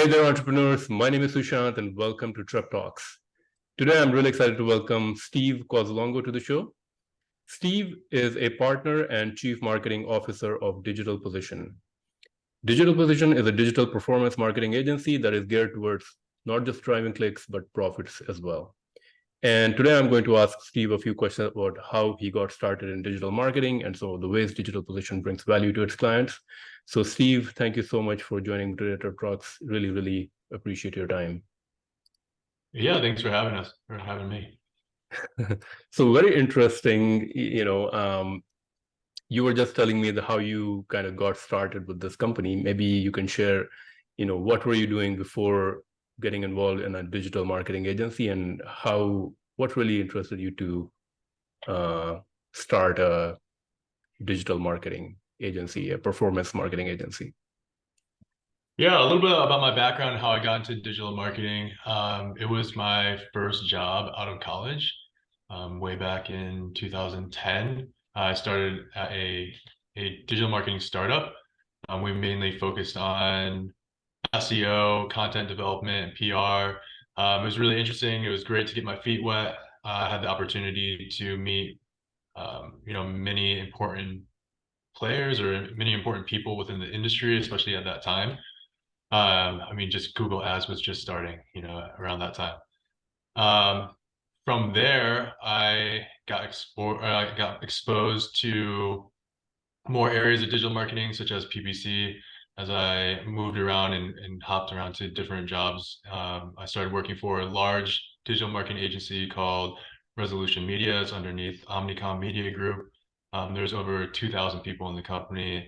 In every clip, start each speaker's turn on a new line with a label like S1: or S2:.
S1: Hey there, entrepreneurs. My name is Sushant, and welcome to Truck Talks. Today, I'm really excited to welcome Steve Cozzolongo to the show. Steve is a partner and chief marketing officer of Digital Position. Digital Position is a digital performance marketing agency that is geared towards not just driving clicks, but profits as well. And today, I'm going to ask Steve a few questions about how he got started in digital marketing and so the ways Digital Position brings value to its clients. So Steve, thank you so much for joining me today at Talks. Really appreciate your time.
S2: Yeah, thanks for having us, or having me.
S1: So very interesting, you were just telling me how you kind of got started with this company. Maybe you can share, what were you doing before getting involved in a digital marketing agency, and what really interested you to start a digital marketing agency, a performance marketing agency?
S2: Yeah, a little bit about my background, how I got into digital marketing. It was my first job out of college, way back in 2010. I started at a digital marketing startup. We mainly focused on SEO, content development, PR. It was really interesting. It was great to get my feet wet. I had the opportunity to meet, many important players or many important people within the industry, especially at that time. Just Google Ads was just starting, around that time. From there, I got exposed to more areas of digital marketing, such as PPC. As I moved around and hopped around to different jobs, I started working for a large digital marketing agency called Resolution Media. It's underneath Omnicom Media Group. There's over 2,000 people in the company.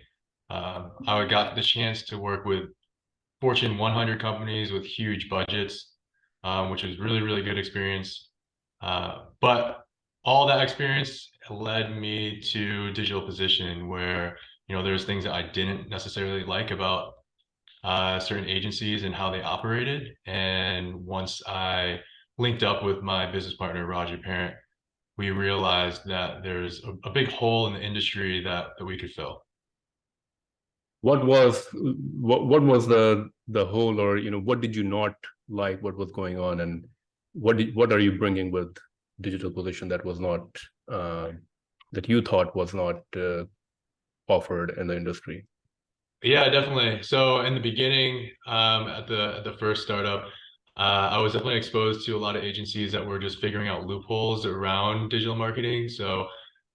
S2: I got the chance to work with Fortune 100 companies with huge budgets, which was really good experience. But all that experience led me to Digital Position, where there's things that I didn't necessarily like about certain agencies and how they operated. And once I linked up with my business partner, Roger Parent, we realized that there's a big hole in the industry that we could fill.
S1: What was the whole, or what did you not like? What was going on, and what are you bringing with Digital Position that was not that you thought was not offered in the industry?
S2: Yeah, definitely. So in the beginning, at the first startup, I was definitely exposed to a lot of agencies that were just figuring out loopholes around digital marketing. So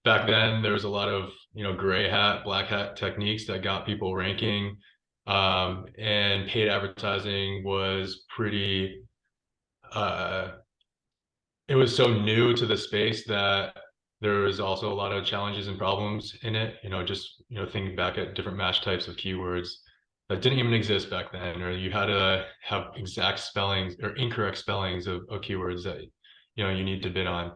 S2: back then, there was a lot of gray hat, black hat techniques that got people ranking, and paid advertising was pretty. It was so new to the space that there was also a lot of challenges and problems in it. Just thinking back at different match types of keywords that didn't even exist back then, or you had to have exact spellings or incorrect spellings of keywords that you need to bid on.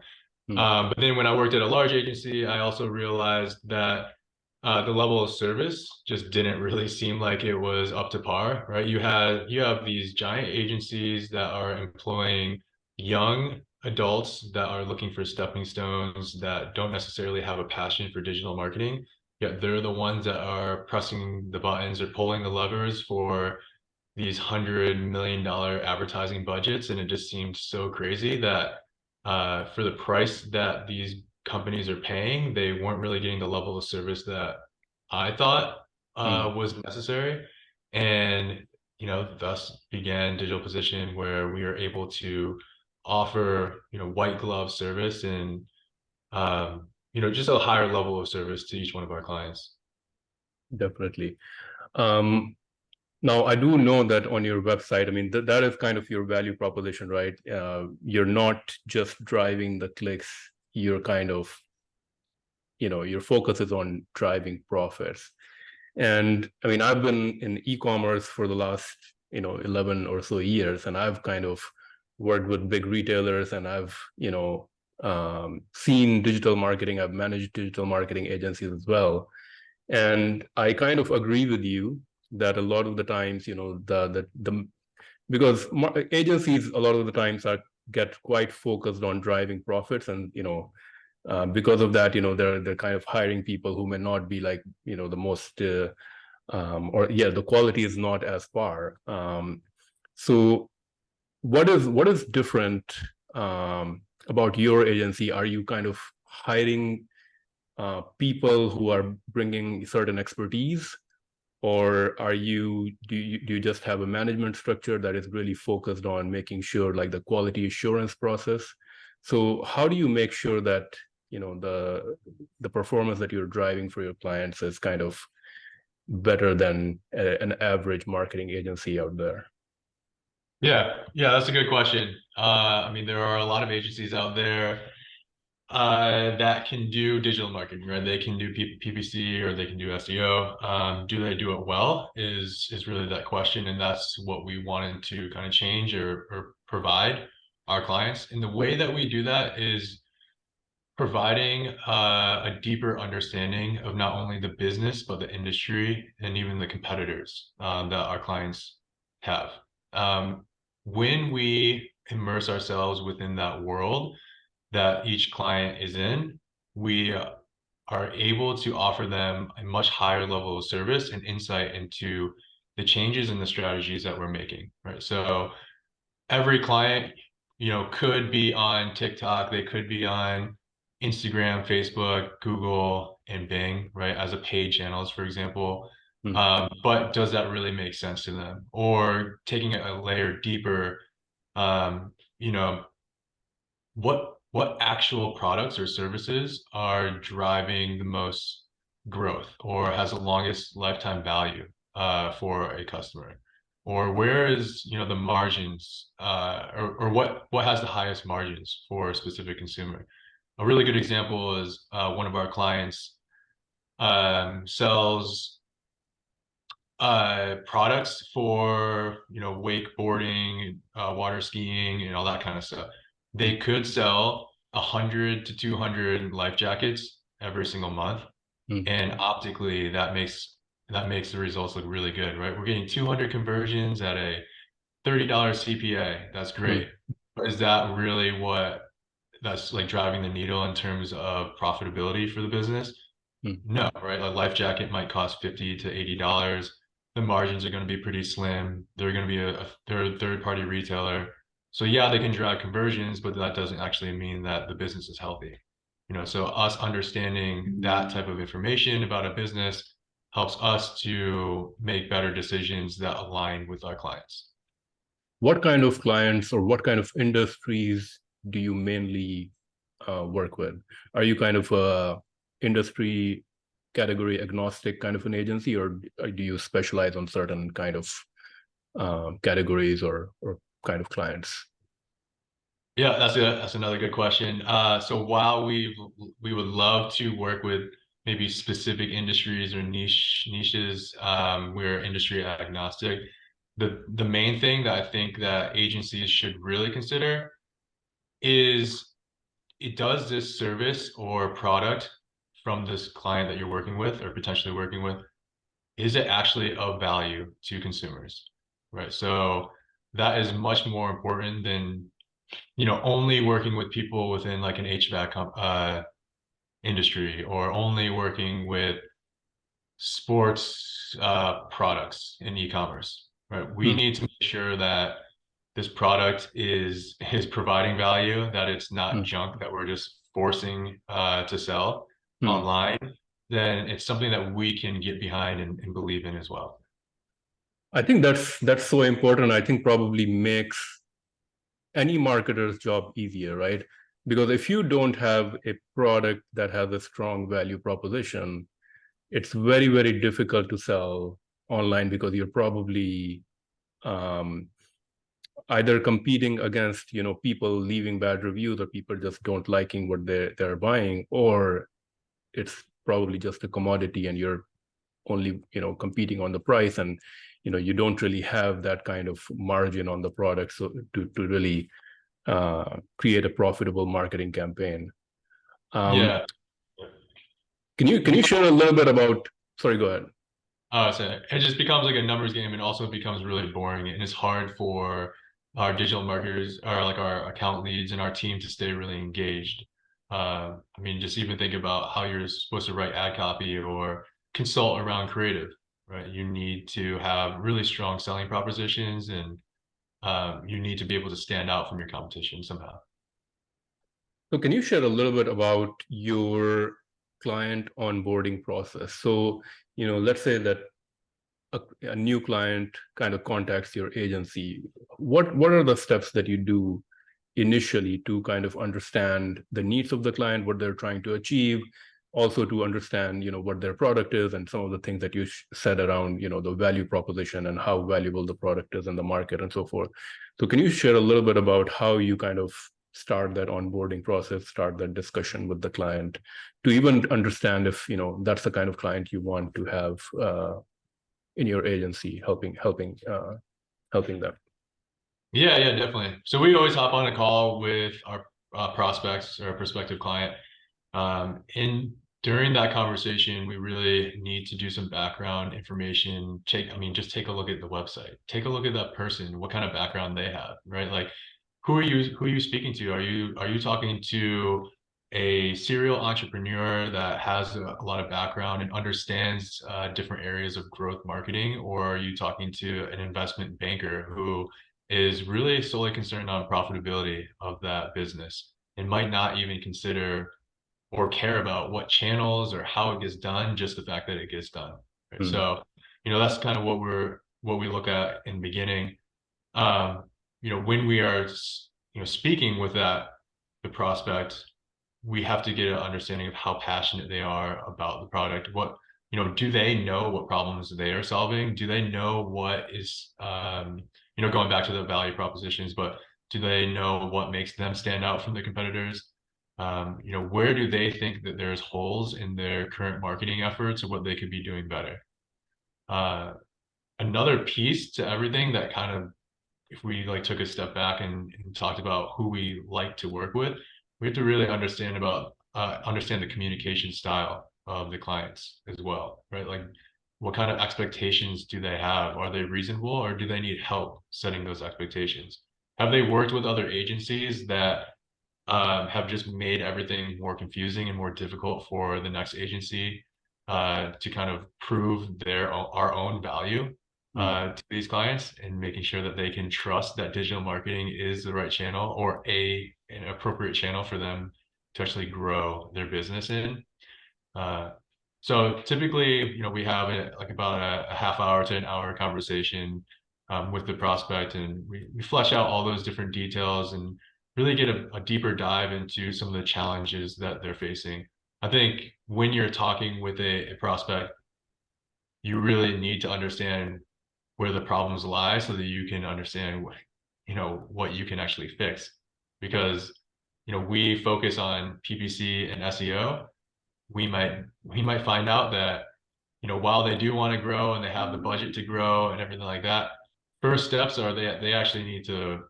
S2: But then when I worked at a large agency, I also realized that the level of service just didn't really seem like it was up to par, right? You have these giant agencies that are employing young adults that are looking for stepping stones, that don't necessarily have a passion for digital marketing, yet they're the ones that are pressing the buttons or pulling the levers for these $100 million advertising budgets. And it just seemed so crazy that for the price that these companies are paying, they weren't really getting the level of service that I thought was necessary. And thus began Digital Position, where we are able to offer white glove service and just a higher level of service to each one of our clients.
S1: Definitely. Now, I do know that on your website, I mean, that is kind of your value proposition, right? You're not just driving the clicks, you're kind of, your focus is on driving profits. And I mean, I've been in e-commerce for the last, 11 or so years, and I've kind of worked with big retailers, and I've, seen digital marketing. I've managed digital marketing agencies as well. And I kind of agree with you that a lot of the times, because agencies a lot of the times get quite focused on driving profits, and because of that, they're kind of hiring people who may not be like the most the quality is not as par. So what is different about your agency? Are you kind of hiring people who are bringing certain expertise, or do you just have a management structure that is really focused on making sure like the quality assurance process? So how do you make sure that the performance that you're driving for your clients is kind of better than an average marketing agency out there?
S2: Yeah, that's a good question. I mean, there are a lot of agencies out there that can do digital marketing, right? They can do PPC or they can do SEO. Do they do it well? Is really that question, and that's what we wanted to kind of change or provide our clients. And the way that we do that is providing a deeper understanding of not only the business but the industry and even the competitors that our clients have. Um, when we immerse ourselves within that world that each client is in, we are able to offer them a much higher level of service and insight into the changes and the strategies that we're making, right? So every client, could be on TikTok, they could be on Instagram, Facebook, Google, and Bing, right, as a paid channels, for example.
S1: Hmm.
S2: But does that really make sense to them? Or taking it a layer deeper, um, you know, what actual products or services are driving the most growth or has the longest lifetime value for a customer? Or where is, the margins or what has the highest margins for a specific consumer? A really good example is one of our clients sells products for wakeboarding, water skiing, and all that kind of stuff. They could sell 100 to 200 life jackets every single month,
S1: Hmm.
S2: and optically that makes the results look really good, right? We're getting 200 conversions at a $30 CPA. That's
S1: Hmm.
S2: great. But is that really what that's like driving the needle in terms of profitability for the business?
S1: Hmm.
S2: No, right? A life jacket might cost $50 to $80. The margins are going to be pretty slim. They're going to be they're a third party retailer. So yeah, they can drive conversions, but that doesn't actually mean that the business is healthy. So us understanding that type of information about a business helps us to make better decisions that align with our clients.
S1: What kind of clients or what kind of industries do you mainly work with? Are you kind of a industry category agnostic kind of an agency, or do you specialize on certain kind of categories or kind of clients?
S2: Yeah, that's another good question. So while we would love to work with maybe specific industries or niches, we're industry agnostic. The main thing that I think that agencies should really consider is it does this service or product from this client that you're working with or potentially working with, is it actually of value to consumers, right? So that is much more important than only working with people within like an HVAC industry or only working with sports products in e-commerce, right? We
S1: Hmm.
S2: need to make sure that this product is providing value, that it's not
S1: Hmm.
S2: junk that we're just forcing to sell
S1: Hmm.
S2: online. Then it's something that we can get behind and believe in as well.
S1: I think that's so important. I think probably makes any marketer's job easier, right? Because if you don't have a product that has a strong value proposition, it's very, very difficult to sell online because you're probably um, either competing against people leaving bad reviews or people just don't liking what they're buying, or it's probably just a commodity and you're only competing on the price, and you don't really have that kind of margin on the product so to really create a profitable marketing campaign. um,
S2: Yeah.
S1: can you share a little bit about, sorry, go ahead.
S2: So it just becomes like a numbers game and also becomes really boring. And it's hard for our digital marketers or like our account leads and our team to stay really engaged. I mean, just even think about how you're supposed to write ad copy or consult around creative, right? You need to have really strong selling propositions and you need to be able to stand out from your competition somehow.
S1: So can you share a little bit about your client onboarding process? So, let's say that a new client kind of contacts your agency. What are the steps that you do initially to kind of understand the needs of the client, what they're trying to achieve, also to understand, what their product is and some of the things that you said around, the value proposition and how valuable the product is in the market and so forth. So can you share a little bit about how you kind of start that onboarding process, start that discussion with the client to even understand if, that's the kind of client you want to have in your agency, helping them?
S2: Yeah, definitely. So we always hop on a call with our prospects or prospective client. And during that conversation, we really need to do some background information. Just take a look at the website. Take a look at that person, what kind of background they have, right? Like, who are you speaking to? Are you talking to a serial entrepreneur that has a lot of background and understands different areas of growth marketing, or are you talking to an investment banker who is really solely concerned on profitability of that business and might not even consider or care about what channels or how it gets done, just the fact that it gets done. Right?
S1: Mm.
S2: So, that's kind of what we look at in the beginning. When we are, speaking with the prospect, we have to get an understanding of how passionate they are about the product. Do they know what problems they are solving? Do they know what is, going back to the value propositions, but do they know what makes them stand out from the competitors? Where do they think that there's holes in their current marketing efforts or what they could be doing better? Another piece to everything that kind of, if we like took a step back and talked about who we like to work with, we have to really understand the communication style of the clients as well, right? Like, what kind of expectations do they have? Are they reasonable, or do they need help setting those expectations? Have they worked with other agencies that have just made everything more confusing and more difficult for the next agency to kind of prove our own value to these clients, and making sure that they can trust that digital marketing is the right channel or an appropriate channel for them to actually grow their business in. So typically, we have like about a half hour to an hour conversation with the prospect, and we flesh out all those different details and really get a deeper dive into some of the challenges that they're facing. I think when you're talking with a prospect, you really need to understand where the problems lie so that you can understand what you can actually fix. Because we focus on PPC and SEO. We might find out that while they do want to grow and they have the budget to grow and everything like that, first steps are they actually need to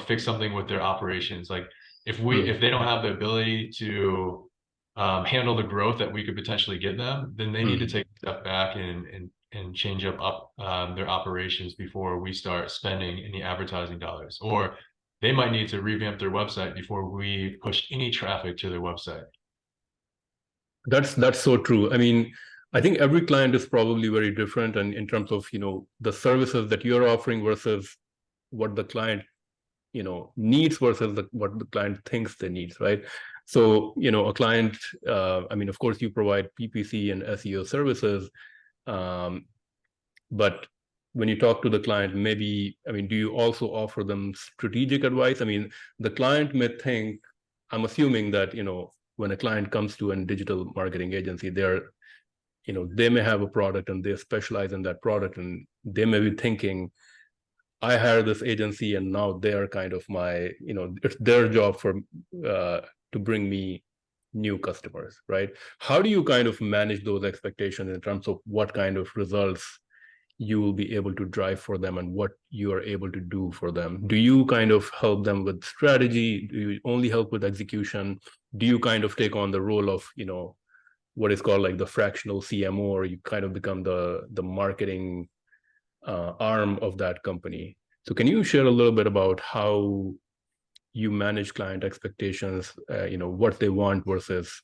S2: fix something with their operations. Like, if they don't have the ability to handle the growth that we could potentially get them, then they need to take a step back and change up their operations before we start spending any advertising dollars. Or they might need to revamp their website before we push any traffic to their website.
S1: That's so true. I mean, I think every client is probably very different, and in terms of the services that you're offering versus what the client needs versus what the client thinks they need, right? So a client, I mean, of course you provide PPC and SEO services, but when you talk to the client, maybe, I mean, do you also offer them strategic advice? I mean, the client may think, I'm assuming that when a client comes to a digital marketing agency, they may have a product and they specialize in that product, and they may be thinking, I hire this agency and now they are kind of my, it's their job to bring me new customers, right? How do you kind of manage those expectations in terms of what kind of results you will be able to drive for them and what you are able to do for them? Do you kind of help them with strategy? Do you only help with execution? Do you kind of take on the role of, what is called like the fractional CMO, or you kind of become the marketing arm of that company? So can you share a little bit about how you manage client expectations, what they want versus,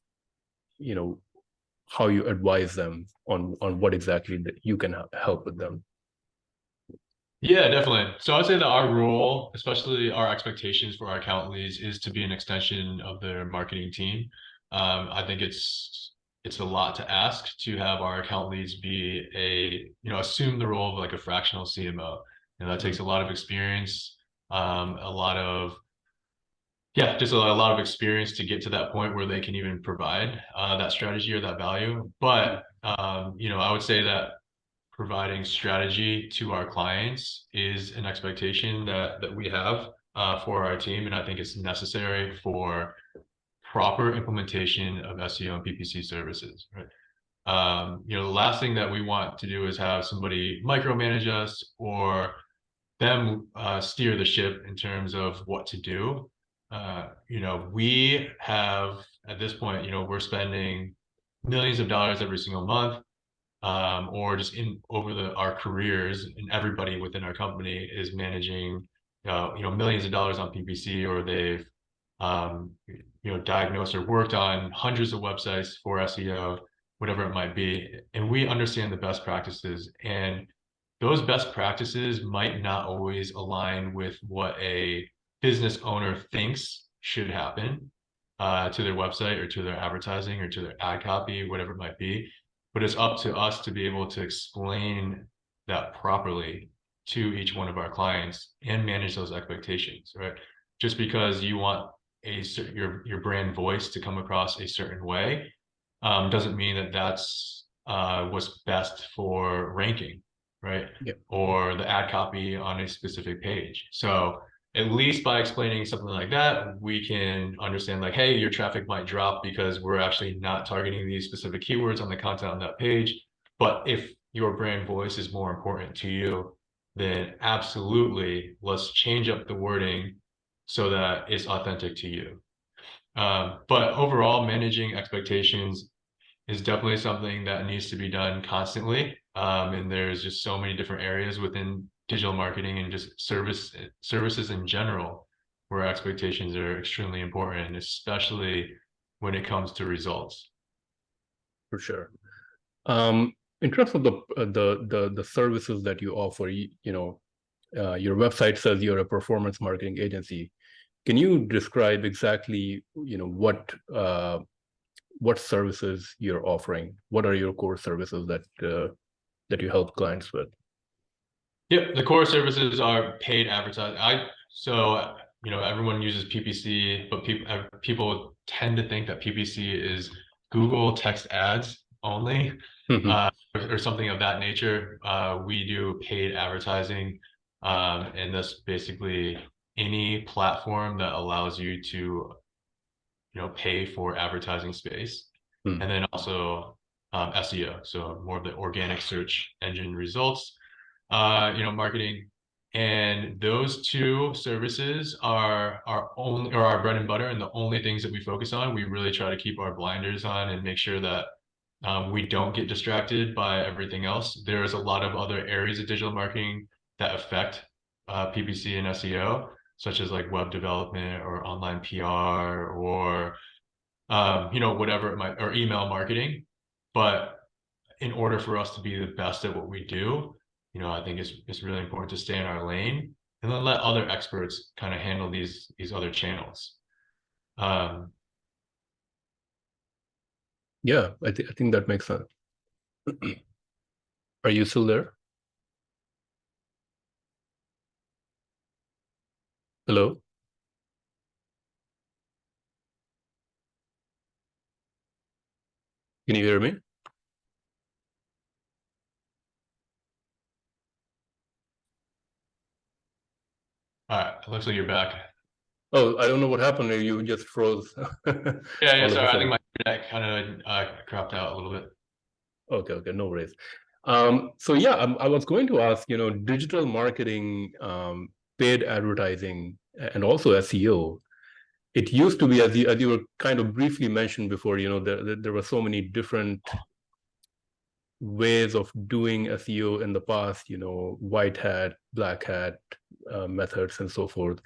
S1: how you advise them on what exactly that you can help with them?
S2: Yeah, definitely. So I'd say that our role, especially our expectations for our account leads, is to be an extension of their marketing team. I think it's a lot to ask to have our account leads be assume the role of like a fractional CMO. That takes a lot of experience, a lot of just a lot of experience to get to that point where they can even provide that strategy or that value. But I would say that providing strategy to our clients is an expectation that we have for our team, and I think it's necessary for proper implementation of SEO and PPC services. Right. The last thing that we want to do is have somebody micromanage us or them steer the ship in terms of what to do. We have at this point, we're spending millions of dollars every single month, or just in over our careers, and everybody within our company is managing, millions of dollars on PPC, or they've, diagnosed or worked on hundreds of websites for SEO, whatever it might be. And we understand the best practices, and those best practices might not always align with what a business owner thinks should happen to their website or to their advertising or to their ad copy, whatever it might be. But it's up to us to be able to explain that properly to each one of our clients and manage those expectations, right? Just because you want your brand voice to come across a certain way doesn't mean that that's what's best for ranking, right?
S1: Yep.
S2: Or the ad copy on a specific page. So at least by explaining something like that, we can understand like, hey, your traffic might drop because we're actually not targeting these specific keywords on the content on that page. But if your brand voice is more important to you, then absolutely let's change up the wording so that it's authentic to you. But overall, managing expectations is definitely something that needs to be done constantly. And there's just so many different areas within digital marketing and just services in general where expectations are extremely important, especially when it comes to results.
S1: For sure. In terms of the services that you offer, your website says you're a performance marketing agency. Can you describe exactly, what services you're offering? What are your core services that you help clients with?
S2: Yep, the core services are paid advertising. Everyone uses PPC, but people tend to think that PPC is Google text ads only,
S1: Mhm.
S2: or something of that nature. We do paid advertising, and that's basically any platform that allows you to, pay for advertising space,
S1: Mm.
S2: and then also SEO, so more of the organic search engine results, marketing. And those two services are our only, or our bread and butter, and the only things that we focus on. We really try to keep our blinders on and make sure that we don't get distracted by everything else. There's a lot of other areas of digital marketing that affect PPC and SEO, such as like web development or online PR or whatever it might, or email marketing. But in order for us to be the best at what we do, I think it's really important to stay in our lane and then let other experts kind of handle these other channels. Um,
S1: Yeah, I think that makes sense. Are you still there? Hello? Can you hear me?
S2: all right, it looks like you're back.
S1: Oh, I don't know what happened. You just froze
S2: Yeah,
S1: all of a
S2: sorry. I think
S1: sudden.
S2: my internet kind of cropped out a little bit.
S1: Okay, no worries. So yeah, I was going to ask, digital marketing, paid advertising, and also SEO. It used to be, as you were kind of briefly mentioned before, there were so many different ways of doing SEO in the past, white hat, black hat methods, and so forth,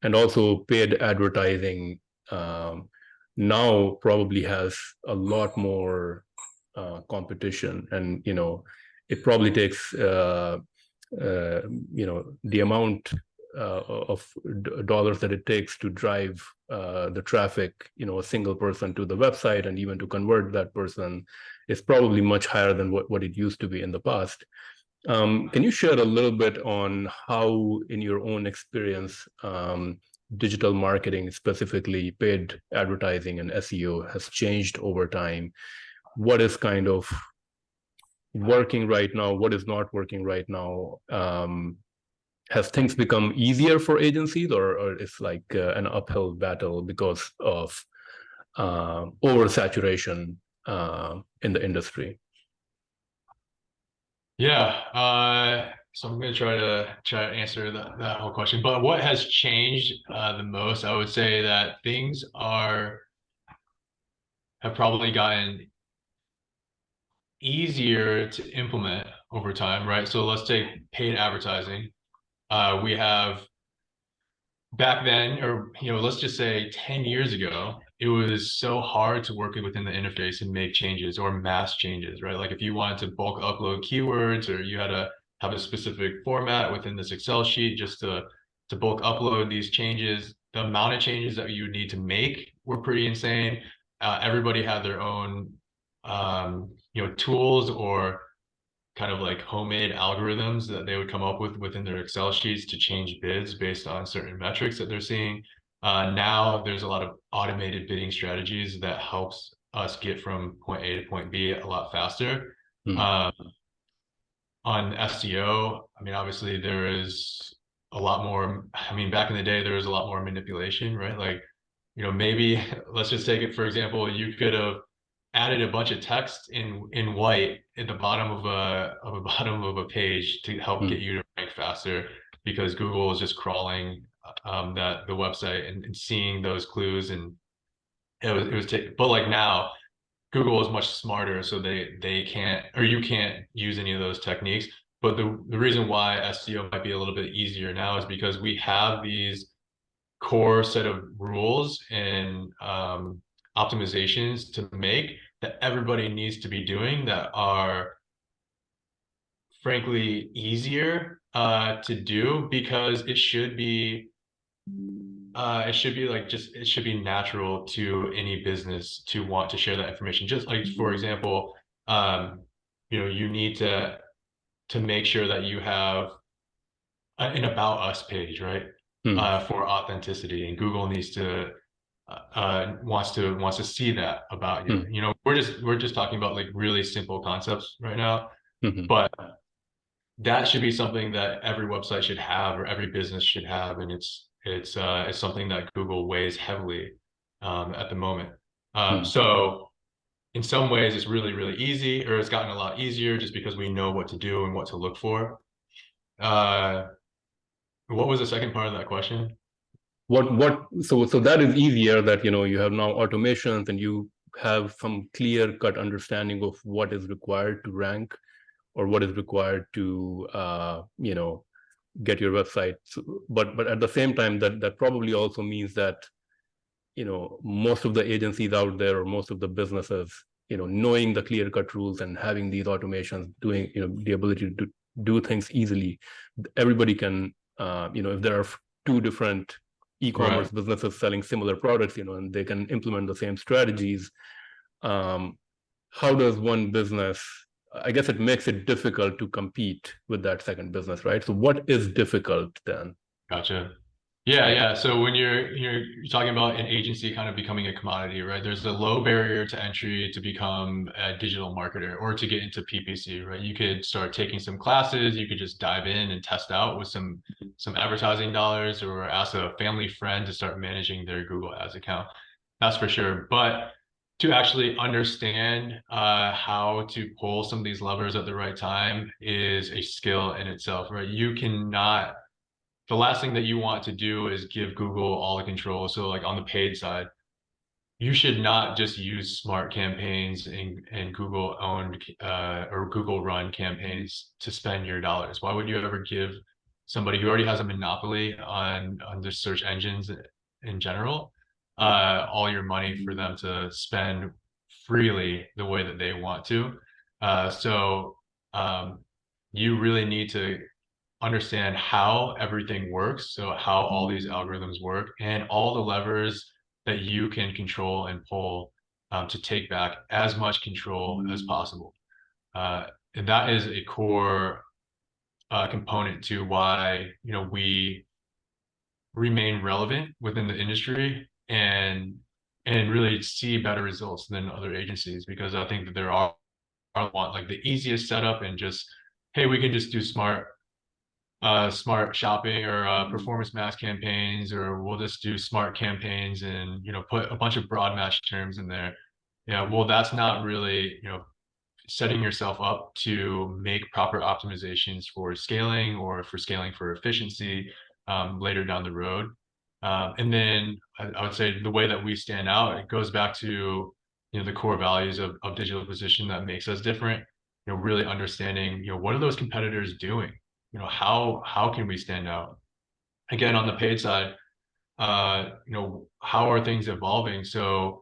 S1: and also paid advertising now probably has a lot more competition, and it probably takes the amount of dollars that it takes to drive the traffic, a single person to the website, and even to convert that person is probably much higher than what it used to be in the past. Can you share a little bit on how, in your own experience, digital marketing, specifically paid advertising and SEO, has changed over time? What is kind of working right now? What is not working right now? Has things become easier for agencies, or it's like an uphill battle because of oversaturation in the industry?
S2: Yeah, so I'm going to try to answer that whole question. But what has changed the most? I would say that things have probably gotten easier to implement over time, right? So let's take paid advertising. We have back then, or let's just say 10 years ago, it was so hard to work within the interface and make changes or mass changes, right? Like if you wanted to bulk upload keywords, or you had to have a specific format within this Excel sheet just to bulk upload these changes, the amount of changes that you would need to make were pretty insane. Everybody had their own tools or kind of like homemade algorithms that they would come up with within their Excel sheets to change bids based on certain metrics that they're seeing. Now there's a lot of automated bidding strategies that helps us get from point A to point B a lot faster.
S1: Mm.
S2: Um, on SEO, I mean, obviously there is a lot more. I mean, back in the day, there was a lot more manipulation, right? Like, maybe let's just take it for example, you could have added a bunch of text in white at the bottom of a bottom of a page to help get
S1: Mm.
S2: you to rank faster because Google is just crawling that the website and seeing those clues, and it was but like now Google is much smarter, so they can't, or you can't use any of those techniques. But the reason why SEO might be a little bit easier now is because we have these core set of rules and optimizations to make that everybody needs to be doing that are frankly easier to do because it should be like just it should be natural to any business to want to share that information. Just like for example, um, you need to make sure that you have an about us page, right?
S1: Mm.
S2: For authenticity, and Google needs to wants to see that about you.
S1: Mm.
S2: We're just talking about like really simple concepts right now,
S1: Mm.
S2: but that should be something that every website should have or every business should have, and it's something that Google weighs heavily at the moment.
S1: Mm.
S2: So in some ways, it's really really easy, or it's gotten a lot easier just because we know what to do and what to look for. Uh, what was the second part of that question?
S1: So that is easier, that you have now automations and you have some clear cut understanding of what is required to rank, or what is required to get your website. But at the same time, that probably also means that most of the agencies out there, or most of the businesses, knowing the clear cut rules and having these automations, doing the ability to do things easily, everybody can if there are two different
S2: Right.
S1: e-commerce businesses selling similar products, and they can implement the same strategies. How does one business, I guess it makes it difficult to compete with that second business, right? So what is difficult then?
S2: Gotcha. Yeah. So when you're talking about an agency kind of becoming a commodity, right? There's a low barrier to entry to become a digital marketer or to get into PPC, right? You could start taking some classes, you could just dive in and test out with some advertising dollars, or ask a family friend to start managing their Google Ads account. That's for sure. But to actually understand how to pull some of these levers at the right time is a skill in itself, right? You cannot The last thing that you want to do is give Google all the control. So like on the paid side, you should not just use smart campaigns and Google owned or Google run campaigns to spend your dollars. Why would you ever give somebody who already has a monopoly on the search engines in general all your money for them to spend freely the way that they want to? So um, you really need to understand how everything works, so how all these algorithms work, and all the levers that you can control and pull to take back as much control as possible. Uh, and that is a core component to why we remain relevant within the industry and really see better results than other agencies, because I think that there are want like the easiest setup and just, hey, we can just do smart shopping or performance mass campaigns, or we'll just do smart campaigns and put a bunch of broad match terms in there. Yeah, well, that's not really setting yourself up to make proper optimizations for scaling or for scaling for efficiency later down the road. And then I would say the way that we stand out, it goes back to the core values of digital acquisition that makes us different. Really understanding what are those competitors doing? How can we stand out? Again, on the paid side, how are things evolving? So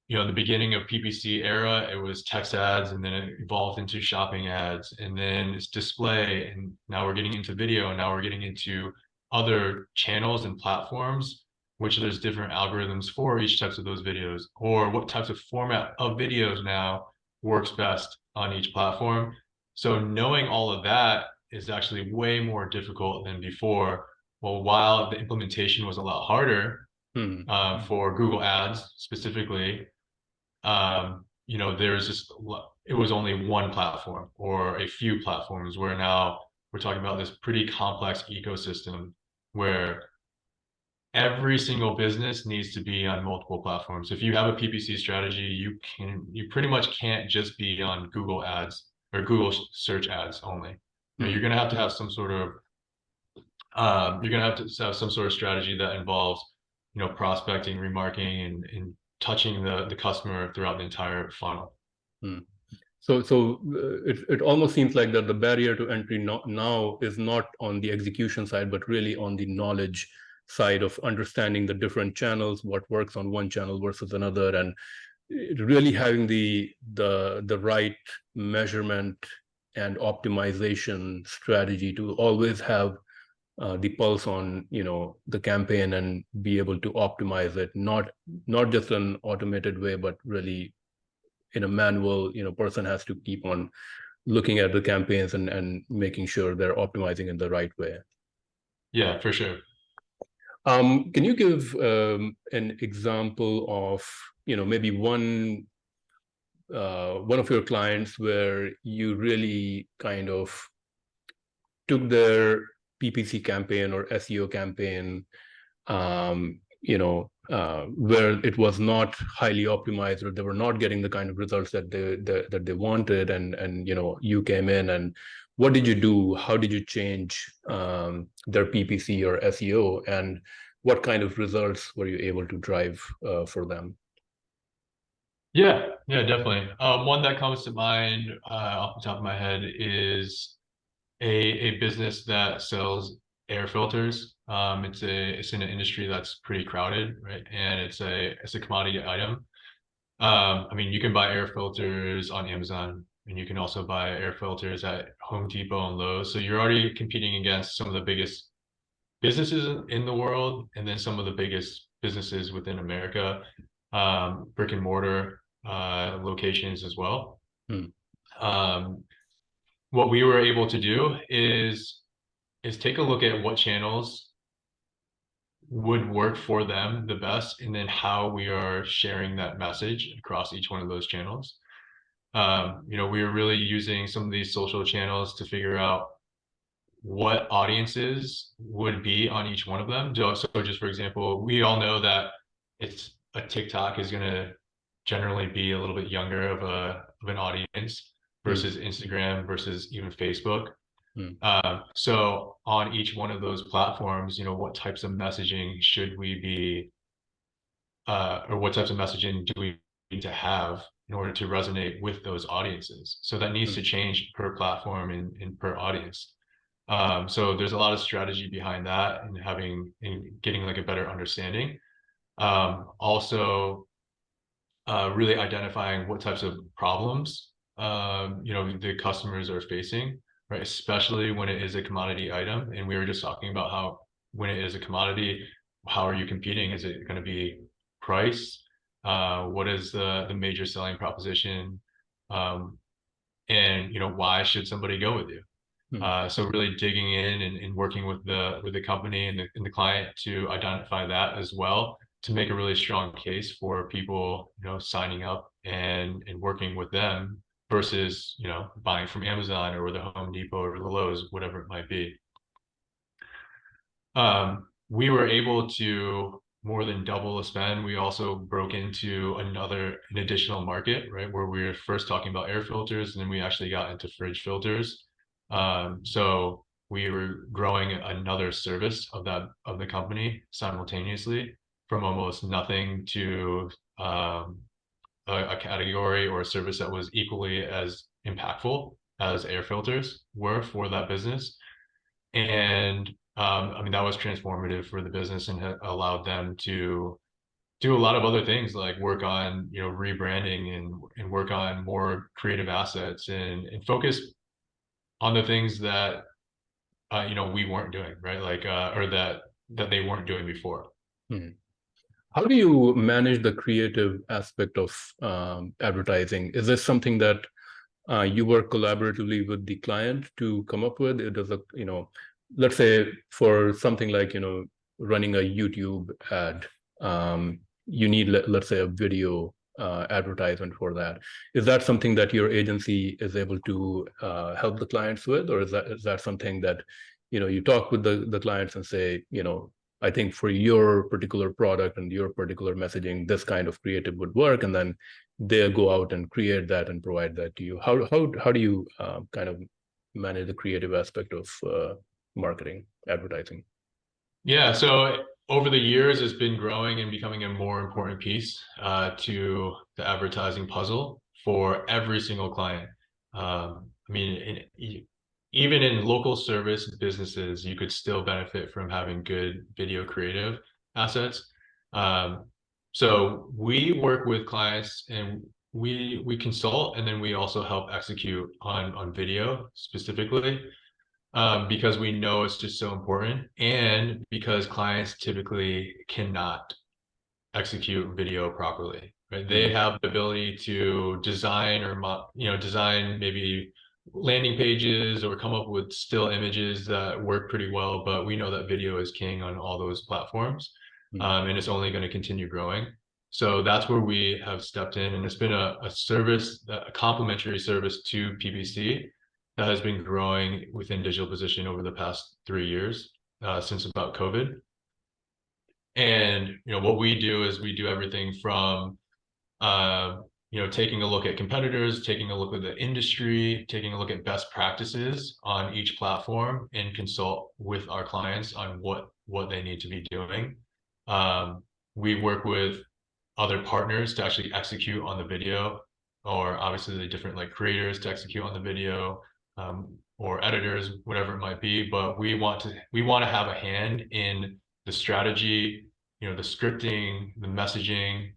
S2: the beginning of PPC era, it was text ads, and then it evolved into shopping ads, and then it's display, and now we're getting into video, and now we're getting into other channels and platforms, which there's different algorithms for each types of those videos, or what types of format of videos now works best on each platform. So knowing all of that is actually way more difficult than before. Well, while the implementation was a lot harder for Google Ads specifically, there's just, it was only one platform or a few platforms, where now we're talking about this pretty complex ecosystem where every single business needs to be on multiple platforms. If you have a PPC strategy, you pretty much can't just be on Google Ads or Google search ads only. You're going to have some sort of have some sort of strategy that involves prospecting, remarketing, and touching the customer throughout the entire funnel.
S1: So it almost seems like that the barrier to entry now is not on the execution side, but really on the knowledge side of understanding the different channels, what works on one channel versus another, and really having the right measurement and optimization strategy to always have the pulse on the campaign and be able to optimize it, not just an automated way, but really in a manual. Person has to keep on looking at the campaigns and making sure they're optimizing in the right way.
S2: Yeah, for sure.
S1: Can you give an example of maybe one of your clients where you really kind of took their PPC campaign or SEO campaign, where it was not highly optimized, or they were not getting the kind of results that they wanted, and you came in, and what did you do? How did you change their PPC or SEO, and what kind of results were you able to drive for them?
S2: Yeah, definitely. One that comes to mind off the top of my head is a business that sells air filters. It's in an industry that's pretty crowded, right? And it's a commodity item. I mean, you can buy air filters on Amazon, and you can also buy air filters at Home Depot and Lowe's. So you're already competing against some of the biggest businesses in the world, and then some of the biggest businesses within America, brick and mortar locations as well. Um, what we were able to do is take a look at what channels would work for them the best, and then how we are sharing that message across each one of those channels. We were really using some of these social channels to figure out what audiences would be on each one of them. So just for example, we all know that it's a TikTok is going to generally be a little bit younger of an audience versus Instagram versus even Facebook. So on each one of those platforms, what types of messaging should we be, or what types of messaging do we need to have in order to resonate with those audiences? So that needs to change per platform and per audience. So there's a lot of strategy behind that, and getting like a better understanding. Also, really identifying what types of problems the customers are facing. right? Especially when it is a commodity item. And we were just talking about how when it is a commodity, how are you competing? Is it going to be price? What is the major selling proposition? Um, and why should somebody go with you?
S1: Hmm.
S2: So really digging in and working with the company and the client to identify that as well to make a really strong case for people signing up and working with them versus buying from Amazon or the Home Depot or the Lowe's, whatever it might be. We were able to more than double the spend. We also broke into an additional market, right? Where we were first talking about air filters, and then we actually got into fridge filters. So we were growing another service of the company simultaneously from almost nothing to a category or a service that was equally as impactful as air filters were for that business. And I mean, that was transformative for the business and allowed them to do a lot of other things like work on, rebranding and work on more creative assets and focus on the things that, we weren't doing, right? Like, or that they weren't doing before.
S1: Hmm. How do you manage the creative aspect of advertising? Is this something that you work collaboratively with the client to come up with? It does a, let's say for something like, running a YouTube ad, you need, let's say, a video advertisement for that. Is that something that your agency is able to help the clients with, or is that something that, you talk with the clients and say, I think for your particular product and your particular messaging, this kind of creative would work, and then they'll go out and create that and provide that to you. How do you kind of manage the creative aspect of marketing, advertising?
S2: Yeah, so over the years, it's been growing and becoming a more important piece to the advertising puzzle for every single client. I mean, even in local service businesses, you could still benefit from having good video creative assets. Um, so we work with clients and we consult, and then we also help execute on video specifically because we know it's just so important, and because clients typically cannot execute video properly, right? They
S1: Mm,
S2: have the ability to design or design maybe landing pages or come up with still images that work pretty well, but we know that video is king on all those platforms,
S1: mm,
S2: and it's only going to continue growing. So that's where we have stepped in, and it's been a service, a complementary service to PPC that has been growing within digital position over the past 3 years, since about COVID. And what we do is we do everything from taking a look at competitors, taking a look at the industry, taking a look at best practices on each platform, and consult with our clients on what they need to be doing. Um, we work with other partners to actually execute on the video, or obviously the different like creators to execute on the video, or editors, whatever it might be. But we want to have a hand in the strategy, the scripting, the messaging,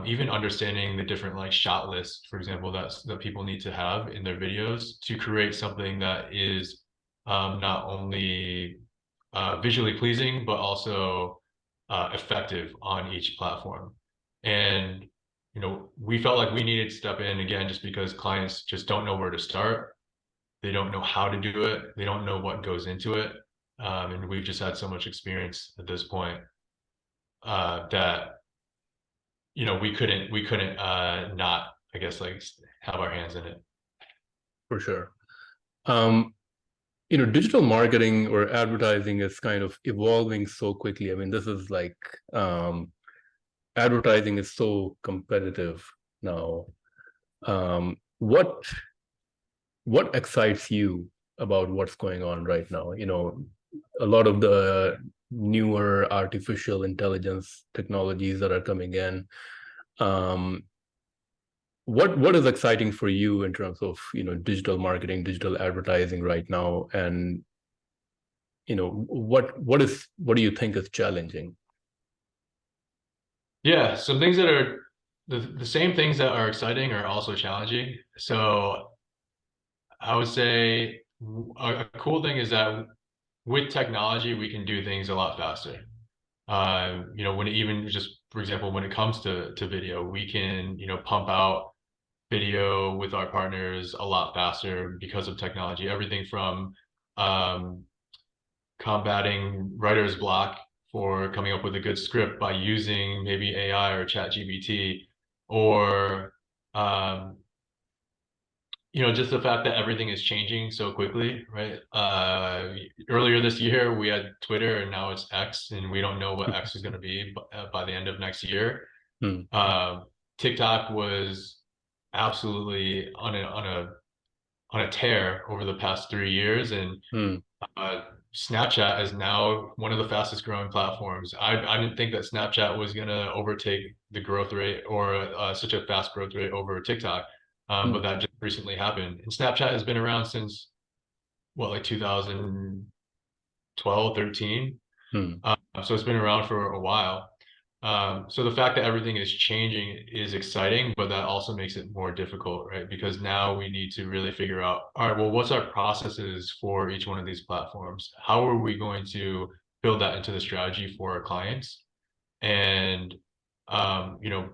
S2: even understanding the different like shot lists, for example, that people need to have in their videos to create something that is not only visually pleasing, but also effective on each platform. And we felt like we needed to step in again, just because clients just don't know where to start. They don't know how to do it. They don't know what goes into it. And we've just had so much experience at this point that we couldn't not, I guess, like have our hands in it.
S1: for sure. Um, Digital marketing or advertising is kind of evolving so quickly. I mean, this is like advertising is so competitive now. What excites you about what's going on right now? A lot of the newer artificial intelligence technologies that are coming in. Um, what is exciting for you in terms of digital marketing, digital advertising right now, and what do you think is challenging?
S2: Yeah, some things that are the same things that are exciting are also challenging. So I would say a cool thing is that with technology, we can do things a lot faster. When it even just, for example, when it comes to video, we can, pump out video with our partners a lot faster because of technology. Everything from um, combating writer's block for coming up with a good script by using maybe AI or ChatGPT, or um, just the fact that everything is changing so quickly, right? Earlier this year, we had Twitter, and now it's X, and we don't know what X is going to be by the end of next year.
S1: Hmm.
S2: TikTok was absolutely on a tear over the past 3 years, and
S1: Hmm.
S2: uh, Snapchat is now one of the fastest growing platforms. I didn't think that Snapchat was going to overtake the growth rate, or such a fast growth rate over TikTok. But
S1: Hmm.
S2: that just recently happened. And Snapchat has been around since what, like 2012, 13.
S1: Hmm.
S2: So it's been around for a while. So the fact that everything is changing is exciting, but that also makes it more difficult, right? Because now we need to really figure out, all right, well, what's our processes for each one of these platforms? How are we going to build that into the strategy for our clients? And, um, you know,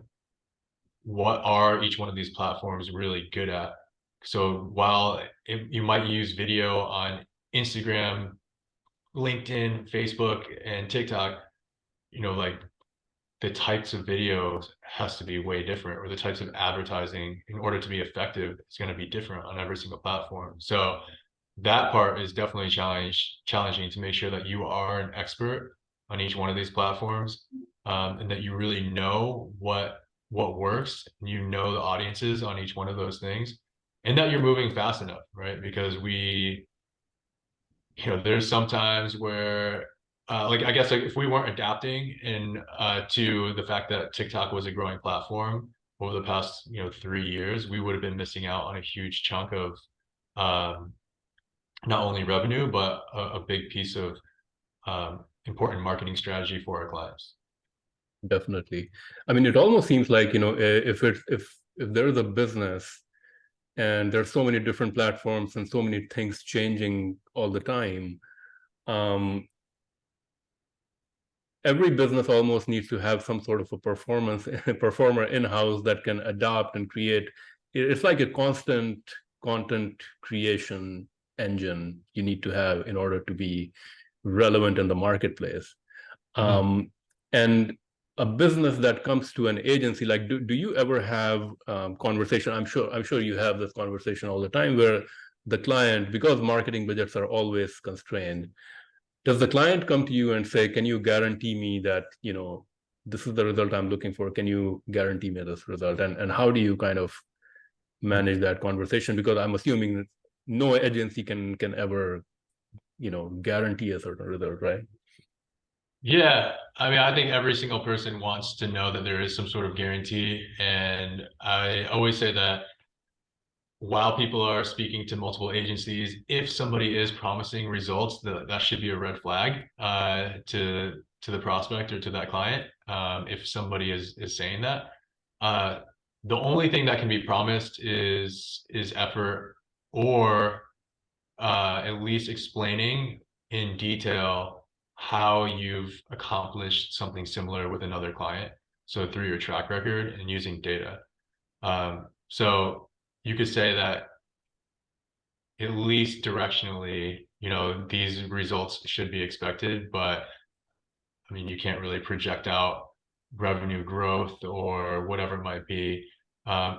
S2: what are each one of these platforms really good at? So while you might use video on Instagram, LinkedIn, Facebook, and TikTok, like the types of videos has to be way different, or the types of advertising in order to be effective is going to be different on every single platform. So that part is definitely challenging to make sure that you are an expert on each one of these platforms, and that you really know what works, and the audiences on each one of those things, and that you're moving fast enough, right? Because there's sometimes where, like, I guess, like, if we weren't adapting to the fact that TikTok was a growing platform over the past 3 years, we would have been missing out on a huge chunk of um, not only revenue, but a big piece of important marketing strategy for our clients.
S1: Definitely. I mean, it almost seems like, if there is a business and there's so many different platforms and so many things changing all the time, every business almost needs to have some sort of a performer in-house that can adapt and create. It's like a constant content creation engine you need to have in order to be relevant in the marketplace.
S2: Mhm.
S1: And a business that comes to an agency, like, do you ever have conversation? I'm sure you have this conversation all the time, where the client, because marketing budgets are always constrained, does the client come to you and say, can you guarantee me that, this is the result I'm looking for? Can you guarantee me this result? And how do you kind of manage that conversation? Because I'm assuming no agency can ever, guarantee a certain result, right?
S2: Yeah, I mean, I think every single person wants to know that there is some sort of guarantee, and I always say that while people are speaking to multiple agencies, if somebody is promising results, that should be a red flag to the prospect or to that client. If somebody is saying that, uh, the only thing that can be promised is effort, or at least explaining in detail how you've accomplished something similar with another client. So through your track record and using data. So you could say that at least directionally, these results should be expected, but I mean, you can't really project out revenue growth or whatever it might be.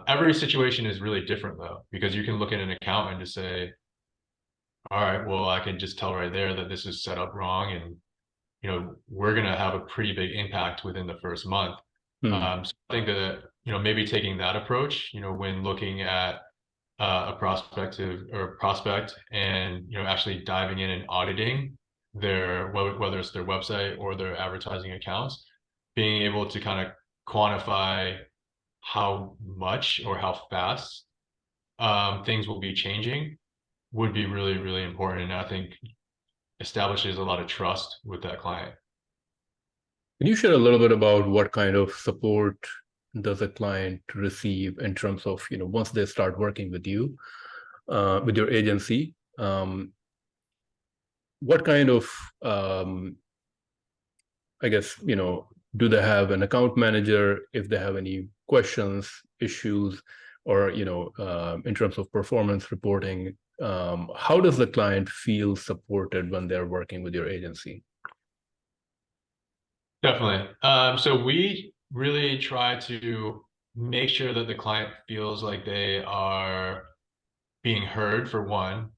S2: Every situation is really different though, because you can look at an account and just say, all right, well, I can just tell right there that this is set up wrong, and we're going to have a pretty big impact within the first month.
S1: Hmm.
S2: So I think that maybe taking that approach, when looking at a prospect, and actually diving in and auditing whether it's their website or their advertising accounts, being able to kind of quantify how much or how fast things will be changing would be really, really important, and I think establishes a lot of trust with that client.
S1: Can you share a little bit about what kind of support does a client receive in terms of, once they start working with you, with your agency? what kind of, I guess, do they have an account manager if they have any questions, issues, or, in terms of performance reporting? How does the client feel supported when they're working with your agency?
S2: Definitely. So we really try to make sure that the client feels like they are being heard for one,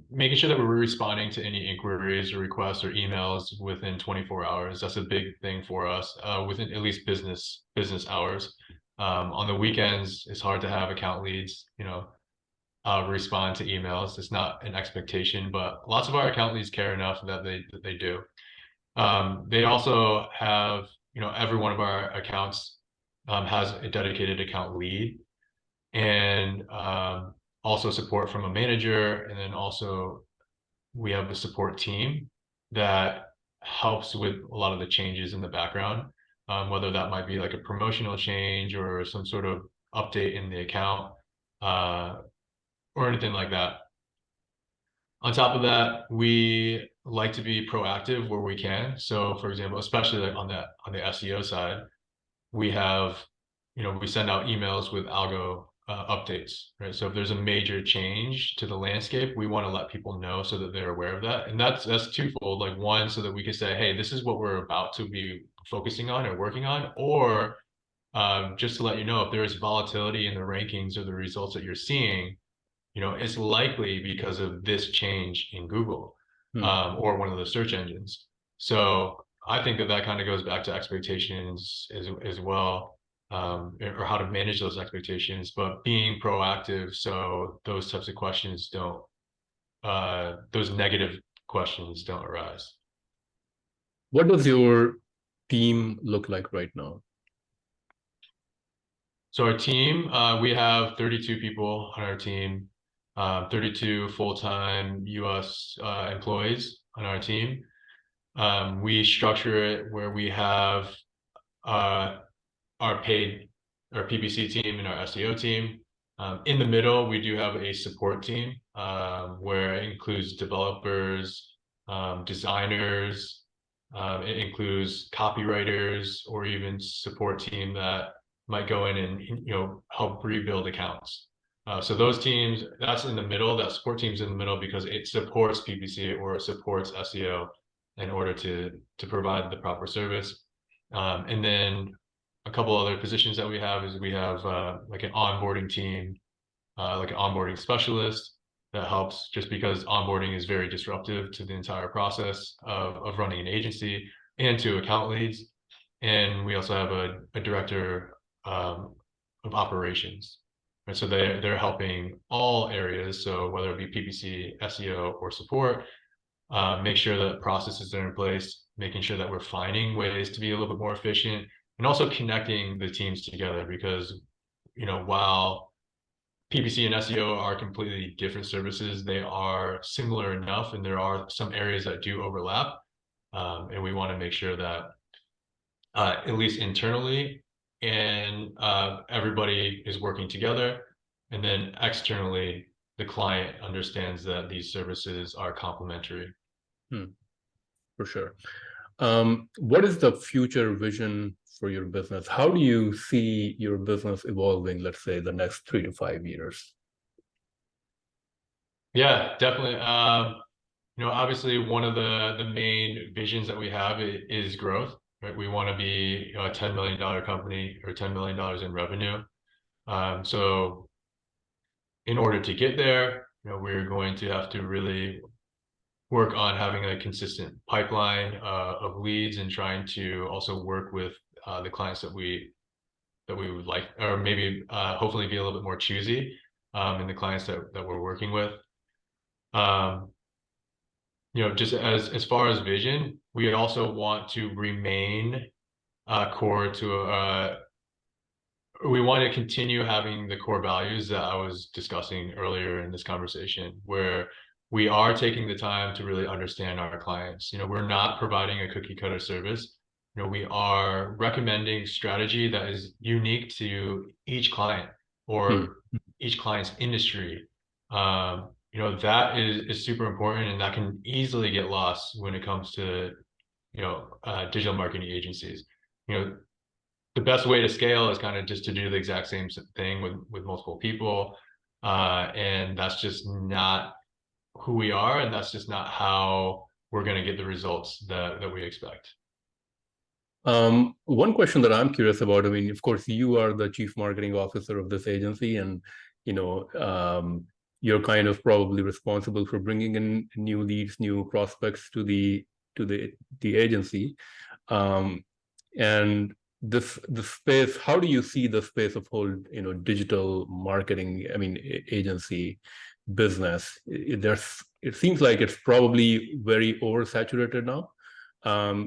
S2: making sure that we're responding to any inquiries or requests or emails within 24 hours. That's a big thing for us, within at least business hours. On the weekends, it's hard to have account leads, respond to emails. It's not an expectation, but lots of our account leads care enough that they do. They also have, every one of our accounts has a dedicated account lead, and also support from a manager. And then also we have a support team that helps with a lot of the changes in the background, whether that might be like a promotional change or some sort of update in the account, uh, or anything like that. On top of that, we like to be proactive where we can. So for example, especially like on the SEO side, we have, we send out emails with algo updates, right? So if there's a major change to the landscape, we want to let people know so that they're aware of that. And that's twofold. Like one, so that we can say, hey, this is what we're about to be focusing on or working on, or just to let you know if there is volatility in the rankings or the results that you're seeing, it's likely because of this change in Google,
S1: Hmm.
S2: or one of the search engines. So I think that kind of goes back to expectations as well, or how to manage those expectations, but being proactive so those types of questions don't, those negative questions don't arise.
S1: What does your team look like right now?
S2: So our team, we have 32 people on our team, 32 full-time US employees on our team. We structure it where we have uh, our paid, our PPC team and our SEO team. In the middle, we do have a support team, where it includes developers, designers, it includes copywriters, or even support team that might go in and help rebuild accounts. So those teams, that's in the middle. That support team's in the middle because it supports PPC or it supports SEO in order to provide the proper service. And then a couple other positions that we have is we have like an onboarding team, like an onboarding specialist that helps, just because onboarding is very disruptive to the entire process of running an agency and to account leads. And we also have a director of operations. And so they're helping all areas. So whether it be PPC, SEO, or support, make sure that processes are in place, making sure that we're finding ways to be a little bit more efficient, and also connecting the teams together because, while PPC and SEO are completely different services, they are similar enough, and there are some areas that do overlap. And we want to make sure that, at least internally, and everybody is working together. And then externally, the client understands that these services are complementary.
S1: For sure. What is the future vision for your business? How do you see your business evolving, let's say, the next 3 to 5 years?
S2: Yeah, definitely. Obviously one of the main visions that we have is growth, right? We want to be, a $10 million company or $10 million in revenue. So in order to get there, we're going to have to really work on having a consistent pipeline of leads, and trying to also work with the clients that we would like, or maybe hopefully be a little bit more choosy in the clients that we're working with. Um, just as far as vision, we also want to remain core to we want to continue having the core values that I was discussing earlier in this conversation, where we are taking the time to really understand our clients. We're not providing a cookie cutter service. We are recommending strategy that is unique to each client
S1: Hmm.
S2: or each client's industry. that is super important, and that can easily get lost when it comes to, digital marketing agencies. You know, the best way to scale is kind of just to do the exact same thing with multiple people. And that's just not who we are, and that's just not how we're going to get the results that we expect.
S1: One question that I'm curious about, I mean, of course, you are the chief marketing officer of this agency, and you know, you're kind of probably responsible for bringing in new leads, new prospects to the agency. And the space, how do you see the space of whole, digital marketing, I mean, agency business? It seems like it's probably very oversaturated now.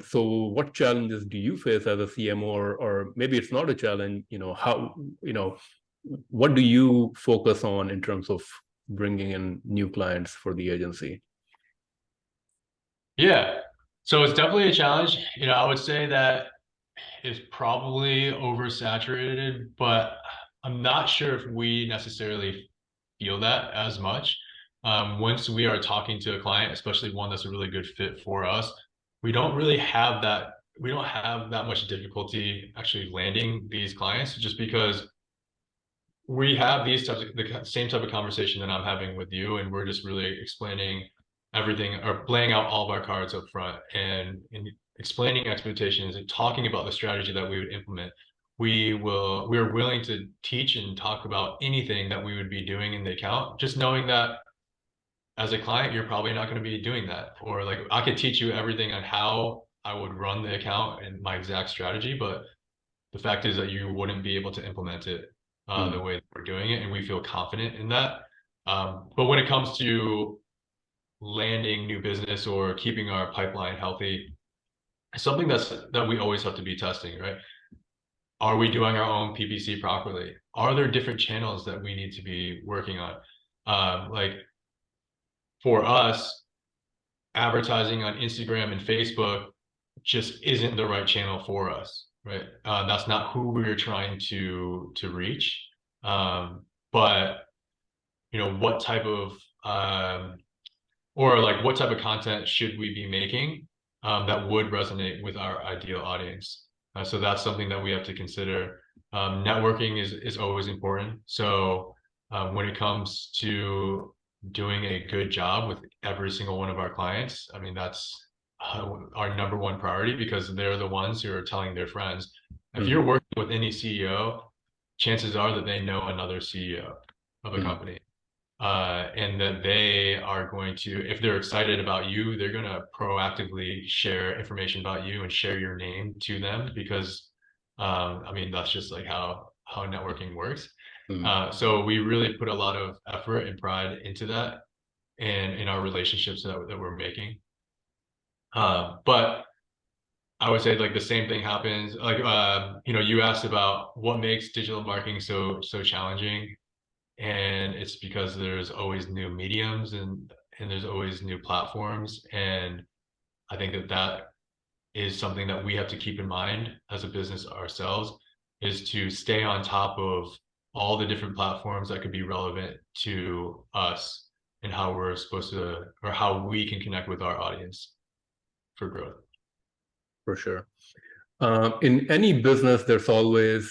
S1: So what challenges do you face as a CMO, or maybe it's not a challenge, what do you focus on in terms of bringing in new clients for the agency?
S2: Yeah. So it's definitely a challenge. I would say that it's probably oversaturated, but I'm not sure if we necessarily feel that as much. Once we are talking to a client, especially one that's a really good fit for us, we don't really have that. We don't have that much difficulty actually landing these clients, just because we have these types of the same type of conversation that I'm having with you, and we're just really explaining everything or laying out all of our cards up front and explaining expectations and talking about the strategy that we would implement. We're willing to teach and talk about anything that we would be doing in the account, just knowing that as a client, you're probably not going to be doing that. Or like I could teach you everything on how I would run the account and my exact strategy, but the fact is that you wouldn't be able to implement it the
S1: Mm,
S2: way that we're doing it, and we feel confident in that. But when it comes to landing new business or keeping our pipeline healthy, something that we always have to be testing, right? Are we doing our own PPC properly? Are there different channels that we need to be working on? Like for us, advertising on Instagram and Facebook just isn't the right channel for us, right? That's not who we're trying to reach. But what type of or like what type of content should we be making that would resonate with our ideal audience? So that's something that we have to consider. Networking is always important. So when it comes to doing a good job with every single one of our clients, I mean, that's our number one priority, because they're the ones who are telling their friends. If
S1: mm,
S2: you're working with any CEO, chances are that they know another CEO of a
S1: mm,
S2: company, and that they are going to, if they're excited about you, they're going to proactively share information about you and share your name to them, because I mean, that's just like how networking works.
S1: mm.
S2: So we really put a lot of effort and pride into that and in our relationships that we're making. But I would say like the same thing happens. Like you asked about what makes digital marketing so challenging, and it's because there's always new mediums and there's always new platforms, and I think that is something that we have to keep in mind as a business ourselves, is to stay on top of all the different platforms that could be relevant to us and how we're supposed to, or how we can connect with our audience for growth.
S1: For sure. In any business, there's always,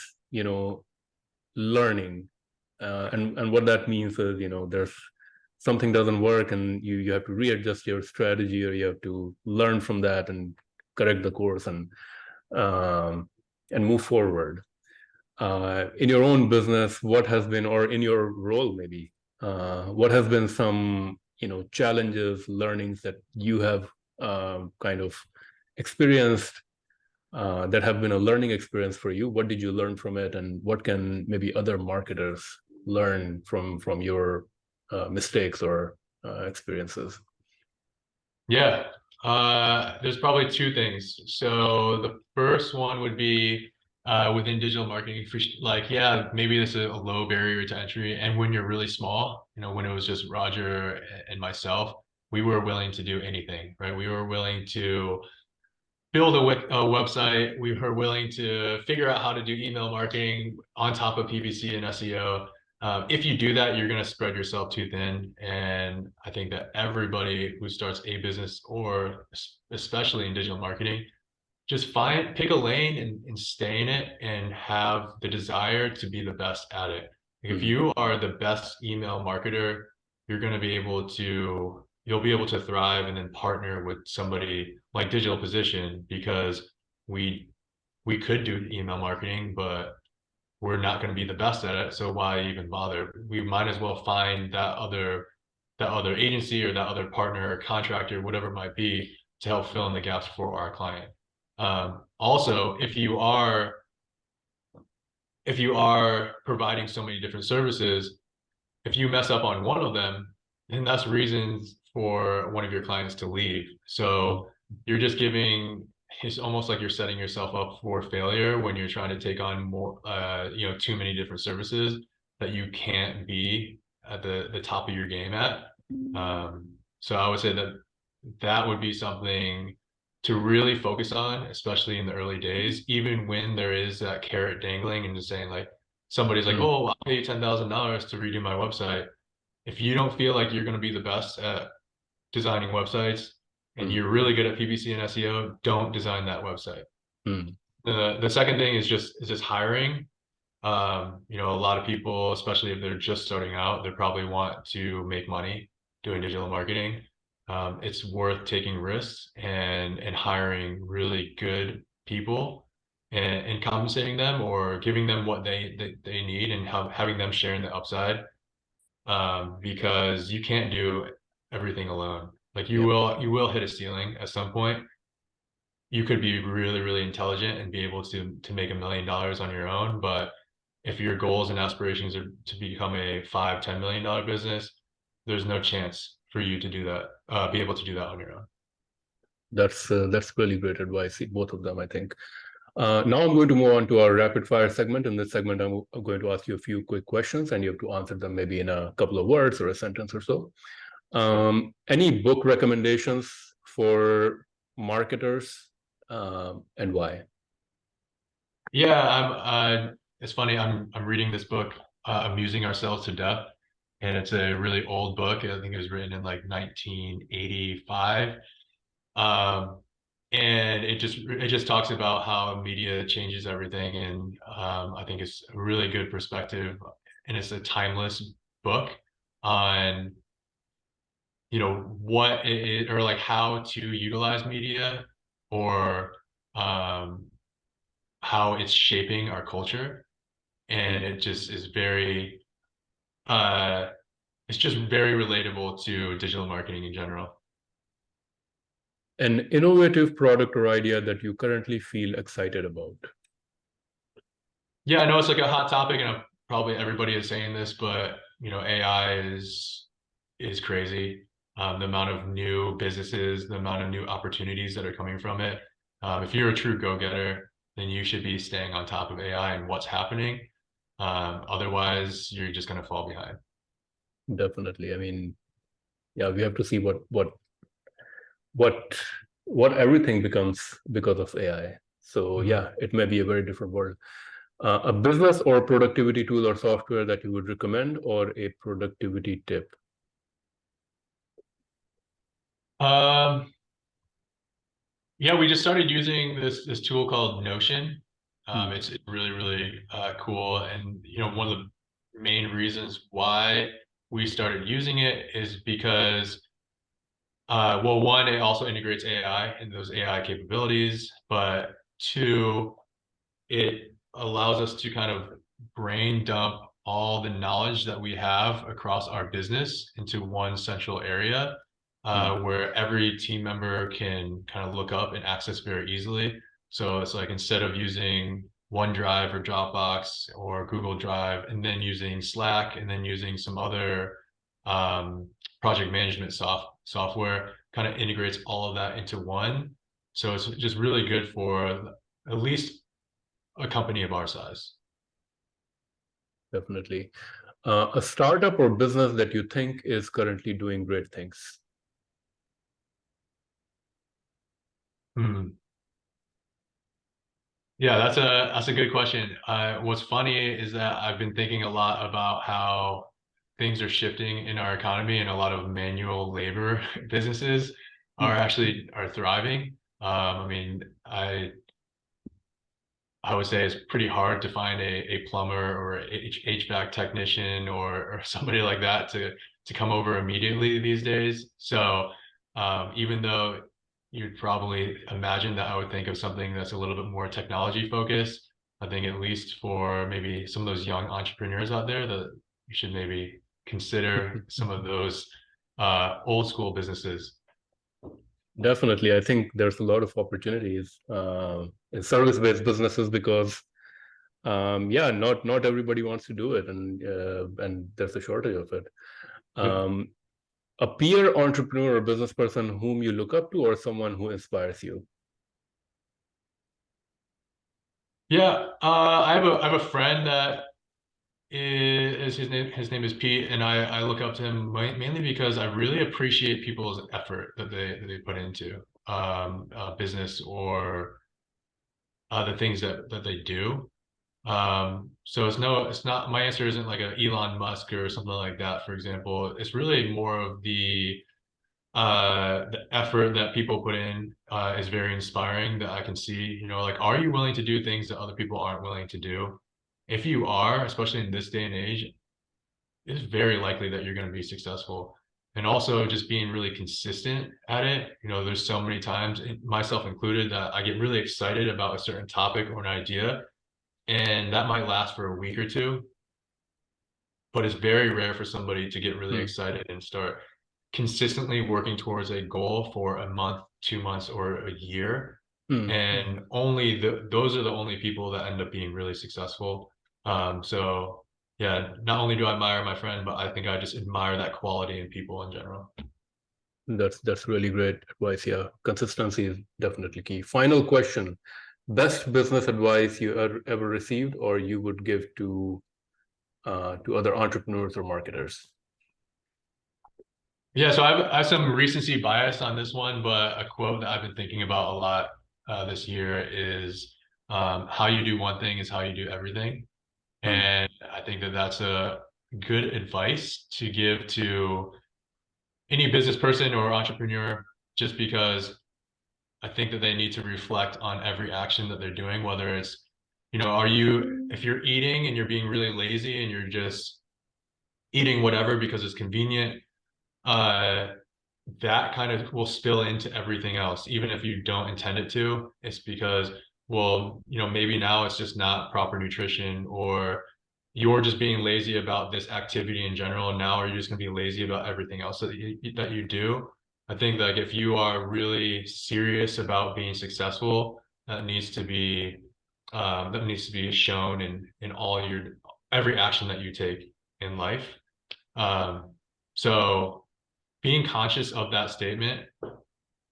S1: learning. And what that means is, there's something doesn't work and you have to readjust your strategy, or you have to learn from that and correct the course and move forward. In your own business, what has been, or in your role maybe, what has been some, challenges, learnings that you have kind of experienced that have been a learning experience for you? What did you learn from it, and what can maybe other marketers learn from your mistakes or experiences?
S2: Yeah, there's probably two things. So the first one would be within digital marketing, for like, yeah, maybe this is a low barrier to entry. And when you're really small, when it was just Roger and myself, we were willing to do anything, right? We were willing to build a website. We were willing to figure out how to do email marketing on top of PPC and SEO. If you do that, you're going to spread yourself too thin. And I think that everybody who starts a business, or especially in digital marketing, just pick a lane and stay in it and have the desire to be the best at it. If
S1: Mm.
S2: you are the best email marketer, you're going to be able to, you'll be able to thrive and then partner with somebody like Digital Position, because we we could do email marketing, but we're not going to be the best at it. So why even bother? We might as well find that other agency or that other partner or contractor, whatever it might be, to help fill in the gaps for our client. Also, if you are providing so many different services, if you mess up on one of them, then that's reasons for one of your clients to leave. So you're just giving, it's almost like you're setting yourself up for failure when you're trying to take on more, too many different services that you can't be at the top of your game at. So I would say that that would be something to really focus on, especially in the early days, even when there is that carrot dangling and just saying like, somebody's like,
S1: Mm.
S2: oh, I'll pay you $10,000 to redo my website. If you don't feel like you're going to be the best at designing websites and
S1: Mm.
S2: you're really good at PPC and SEO, don't design that website.
S1: Mm.
S2: The second thing is just hiring. A lot of people, especially if they're just starting out, they probably want to make money doing digital marketing. It's worth taking risks and hiring really good people and compensating them or giving them what they need and having them sharing the upside, because you can't do everything alone. Like you
S1: Yeah.
S2: will hit a ceiling at some point. You could be really, really intelligent and be able to make $1 million on your own, but if your goals and aspirations are to become a $5-10 million business, there's no chance for you to do that, be able to do that on your own.
S1: That's really great advice, both of them, I think. Now I'm going to move on to our rapid fire segment. In this segment, I'm going to ask you a few quick questions, and you have to answer them maybe in a couple of words or a sentence or so. Any book recommendations for marketers, and why?
S2: Yeah, it's funny. I'm reading this book, Amusing Ourselves to Death, and it's a really old book. I think it was written in like 1985. Um, and it just talks about how media changes everything, and I think it's a really good perspective, and it's a timeless book on what it or like how to utilize media, or um, how it's shaping our culture, and it just is very uh, it's just very relatable to digital marketing in general.
S1: An innovative product or idea that you currently feel excited about?
S2: Yeah, I know it's like a hot topic, and probably everybody is saying this, but AI is crazy. The amount of new businesses, the amount of new opportunities that are coming from it. If you're a true go-getter, then you should be staying on top of AI and what's happening. Otherwise, you're just going to fall behind.
S1: Definitely. I mean, yeah, we have to see what what everything becomes because of AI. So
S2: Mhm.
S1: yeah, it may be a very different world. A business or productivity tool or software that you would recommend, or a productivity tip?
S2: Um, yeah, we just started using this tool called Notion.
S1: Hmm.
S2: It's really, really cool, and one of the main reasons why we started using it is because, well, one, it also integrates AI and those AI capabilities, but two, it allows us to kind of brain dump all the knowledge that we have across our business into one central area,
S1: Hmm.
S2: where every team member can kind of look up and access very easily. So it's like, instead of using OneDrive or Dropbox or Google Drive, and then using Slack, and then using some other um, project management software, kind of integrates all of that into one. So it's just really good for at least a company of our size.
S1: Definitely. A startup or business that you think is currently doing great things?
S2: Hmm. Yeah, that's a good question. What's funny is that I've been thinking a lot about how things are shifting in our economy, and a lot of manual labor businesses
S1: Hmm.
S2: are thriving. I mean, I would say it's pretty hard to find a plumber or HVAC technician or somebody like that to come over immediately these days. So even though you'd probably imagine that I would think of something that's a little bit more technology focused, I think at least for maybe some of those young entrepreneurs out there that you should maybe consider some of those old school businesses.
S1: Definitely, I think there's a lot of opportunities in service-based businesses because, yeah, not everybody wants to do it, and there's a shortage of it.
S2: Yep.
S1: Um, a peer entrepreneur or business person whom you look up to, or someone who inspires you?
S2: Yeah, I have a friend that is his name is Pete, and I look up to him mainly because I really appreciate people's effort that they put into business or the things that they do. So it's not, my answer isn't like a Elon Musk or something like that, for example. It's really more of the effort that people put in is very inspiring that I can see, you know, like, are you willing to do things that other people aren't willing to do? If you are, especially in this day and age, it's very likely that you're going to be successful. And also just being really consistent at it. You know, there's so many times, myself included, that I get really excited about a certain topic or an idea, and that might last for a week or two, but it's very rare for somebody to get really
S1: Hmm.
S2: excited and start consistently working towards a goal for a month, 2 months, or a year.
S1: Hmm.
S2: And only those are the only people that end up being really successful. So yeah, not only do I admire my friend, but I think I just admire that quality in people in general.
S1: That's really great advice. Yeah, consistency is definitely key. Final question: best business advice you ever received, or you would give to other entrepreneurs or marketers?
S2: Yeah, so I have some recency bias on this one, but a quote that I've been thinking about a lot this year is how you do one thing is how you do everything.
S1: Hmm.
S2: And I think that that's a good advice to give to any business person or entrepreneur, just because I think that they need to reflect on every action that they're doing, whether it's, you know, if you're eating and you're being really lazy and you're just eating whatever because it's convenient, uh, that kind of will spill into everything else, even if you don't intend it to. It's because, well, you know, maybe now it's just not proper nutrition, or you're just being lazy about this activity in general. And now you're just going to be lazy about everything else that you do. I think like if you are really serious about being successful, that needs to be shown in all your every action that you take in life. Um, so being conscious of that statement,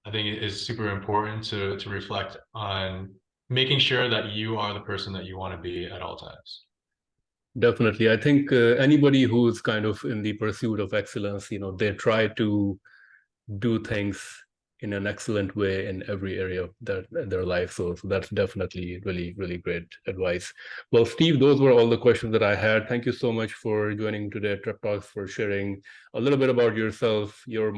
S2: I think it is super important to reflect on making sure that you are the person that you want to be at all times.
S1: Definitely. I think anybody who's kind of in the pursuit of excellence, they try to do things in an excellent way in every area of their life. So that's definitely really, really great advice. Well, Steve, those were all the questions that I had. Thank you so much for joining today at Trip Talks, for sharing a little bit about yourself, your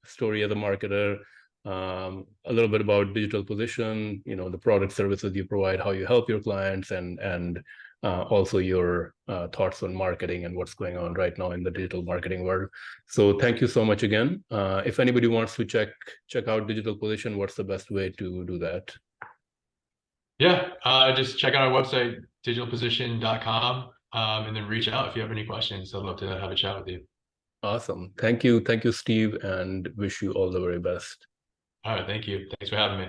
S1: story as a marketer, a little bit about Digital Position, the product services you provide, how you help your clients, and also your thoughts on marketing and what's going on right now in the digital marketing world. So thank you so much again. If anybody wants to check out Digital Position, what's the best way to do that?
S2: Yeah, just check out our website, digitalposition.com, and then reach out if you have any questions. I'd love to have a chat with you.
S1: Awesome. Thank you, Steve, and wish you all the very best.
S2: All right, thank you. Thanks for having me.